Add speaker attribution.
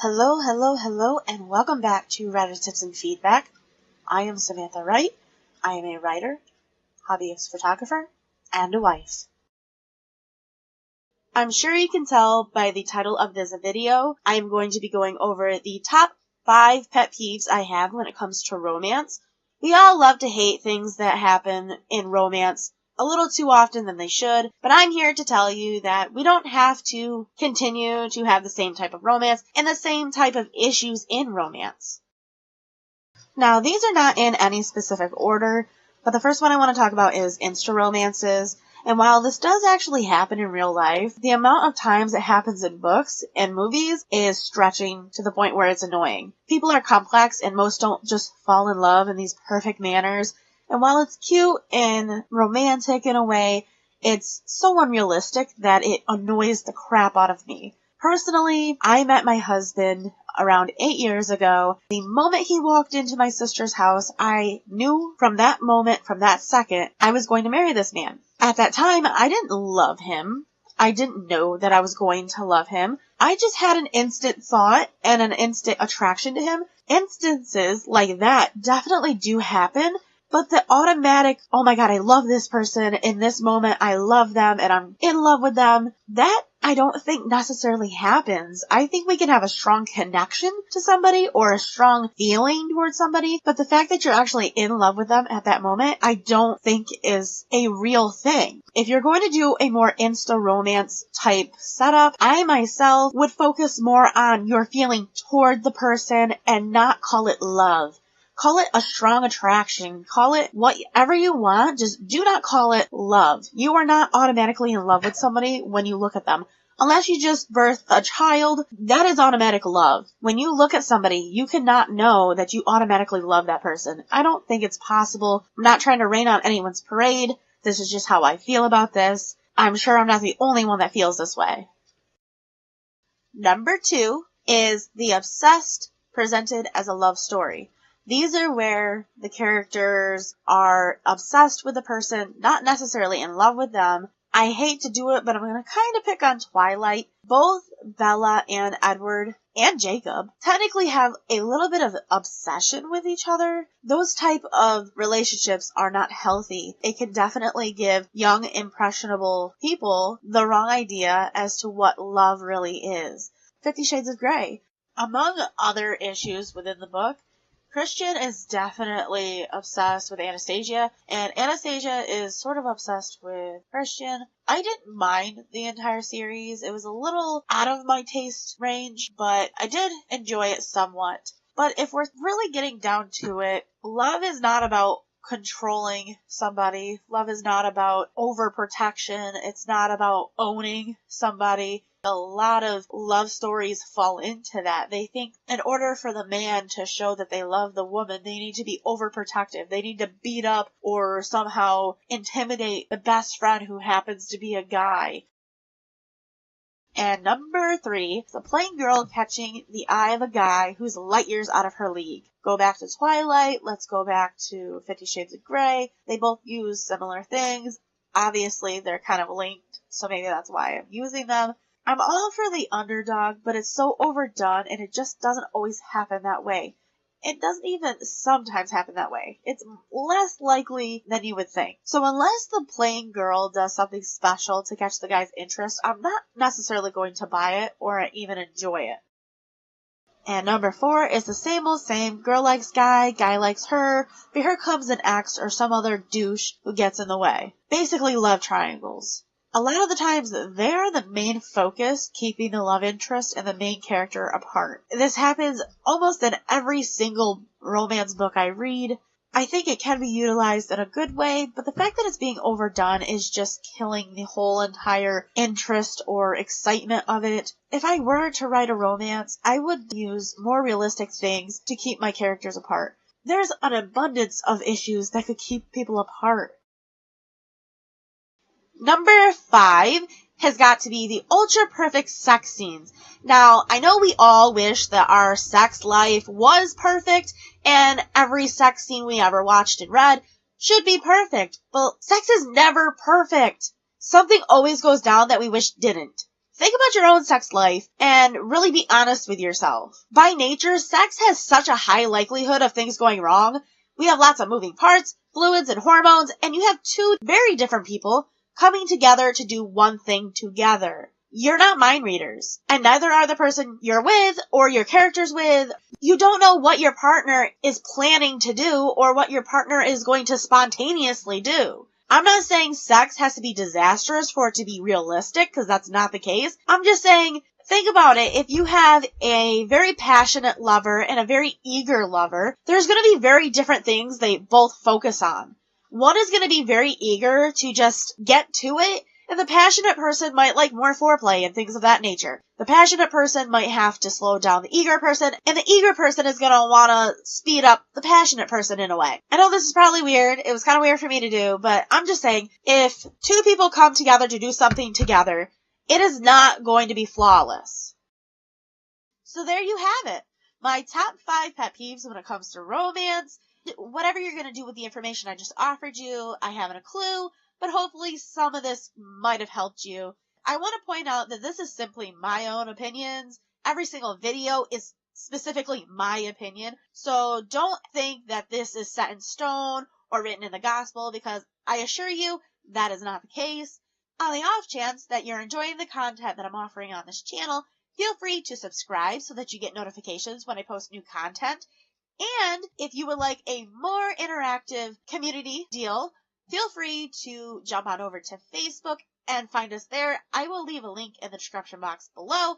Speaker 1: Hello, hello, hello, and welcome back to Writer Tips and Feedback. I am Samantha Wright. I am a writer, hobbyist photographer, and a wife. I'm sure you can tell by the title of this video, I am going to be going over the top 5 pet peeves I have when it comes to romance. We all love to hate things that happen in romance a little too often than they should, but I'm here to tell you that we don't have to continue to have the same type of romance and the same type of issues in romance. Now, these are not in any specific order, but the first one I want to talk about is insta-romances. And while this does actually happen in real life, the amount of times it happens in books and movies is stretching to the point where it's annoying. People are complex and most don't just fall in love in these perfect manners. And while it's cute and romantic in a way, it's so unrealistic that it annoys the crap out of me. Personally, I met my husband around 8 years ago. The moment he walked into my sister's house, I knew from that moment, from that second, I was going to marry this man. At that time, I didn't love him. I didn't know that I was going to love him. I just had an instant thought and an instant attraction to him. Instances like that definitely do happen. But the automatic, oh my god, I love this person, in this moment I love them and I'm in love with them, that I don't think necessarily happens. I think we can have a strong connection to somebody or a strong feeling towards somebody, but the fact that you're actually in love with them at that moment, I don't think is a real thing. If you're going to do a more insta-romance type setup, I myself would focus more on your feeling toward the person and not call it love. Call it a strong attraction. Call it whatever you want. Just do not call it love. You are not automatically in love with somebody when you look at them. Unless you just birthed a child, that is automatic love. When you look at somebody, you cannot know that you automatically love that person. I don't think it's possible. I'm not trying to rain on anyone's parade. This is just how I feel about this. I'm sure I'm not the only one that feels this way. Number 2 is the obsessed presented as a love story. These are where the characters are obsessed with the person, not necessarily in love with them. I hate to do it, but I'm going to kind of pick on Twilight. Both Bella and Edward and Jacob technically have a little bit of obsession with each other. Those type of relationships are not healthy. It can definitely give young, impressionable people the wrong idea as to what love really is. 50 Shades of Grey. Among other issues within the book, Christian is definitely obsessed with Anastasia, and Anastasia is sort of obsessed with Christian. I didn't mind the entire series. It was a little out of my taste range, but I did enjoy it somewhat. But if we're really getting down to it, love is not about controlling somebody. Love is not about overprotection. It's not about owning somebody. A lot of love stories fall into that. They think in order for the man to show that they love the woman, they need to be overprotective. They need to beat up or somehow intimidate the best friend who happens to be a guy. And number 3, the plain girl catching the eye of a guy who's light years out of her league. Go back to Twilight, let's go back to 50 Shades of Grey. They both use similar things. Obviously, they're kind of linked, so maybe that's why I'm using them. I'm all for the underdog, but it's so overdone and it just doesn't always happen that way. It doesn't even sometimes happen that way. It's less likely than you would think. So unless the plain girl does something special to catch the guy's interest, I'm not necessarily going to buy it or even enjoy it. And number 4 is the same old same. Girl likes guy likes her, but here comes an ex or some other douche who gets in the way. Basically love triangles. A lot of the times, they are the main focus, keeping the love interest and the main character apart. This happens almost in every single romance book I read. I think it can be utilized in a good way, but the fact that it's being overdone is just killing the whole entire interest or excitement of it. If I were to write a romance, I would use more realistic things to keep my characters apart. There's an abundance of issues that could keep people apart. Number 5 has got to be the ultra perfect sex scenes. Now, I know we all wish that our sex life was perfect and every sex scene we ever watched and read should be perfect, but sex is never perfect. Something always goes down that we wish didn't. think about your own sex life and really be honest with yourself. By nature, sex has such a high likelihood of things going wrong. We have lots of moving parts, fluids, and hormones, and you have two very different people coming together to do one thing together. You're not mind readers, and neither are the person you're with or your character's with. You don't know what your partner is planning to do or what your partner is going to spontaneously do. I'm not saying sex has to be disastrous for it to be realistic, because that's not the case. I'm just saying, think about it. If you have a very passionate lover and a very eager lover, there's going to be very different things they both focus on. One is going to be very eager to just get to it, and the passionate person might like more foreplay and things of that nature. The passionate person might have to slow down the eager person, and the eager person is going to want to speed up the passionate person in a way. I know this is probably weird. It was kind of weird for me to do, but I'm just saying, if two people come together to do something together, it is not going to be flawless. So there you have it. My top 5 pet peeves when it comes to romance. Whatever you're going to do with the information I just offered you, I haven't a clue, but hopefully some of this might have helped you. I want to point out that this is simply my own opinions. Every single video is specifically my opinion, so don't think that this is set in stone or written in the gospel, because I assure you that is not the case. On the off chance that you're enjoying the content that I'm offering on this channel, feel free to subscribe so that you get notifications when I post new content. And if you would like a more interactive community deal, feel free to jump on over to Facebook and find us there. I will leave a link in the description box below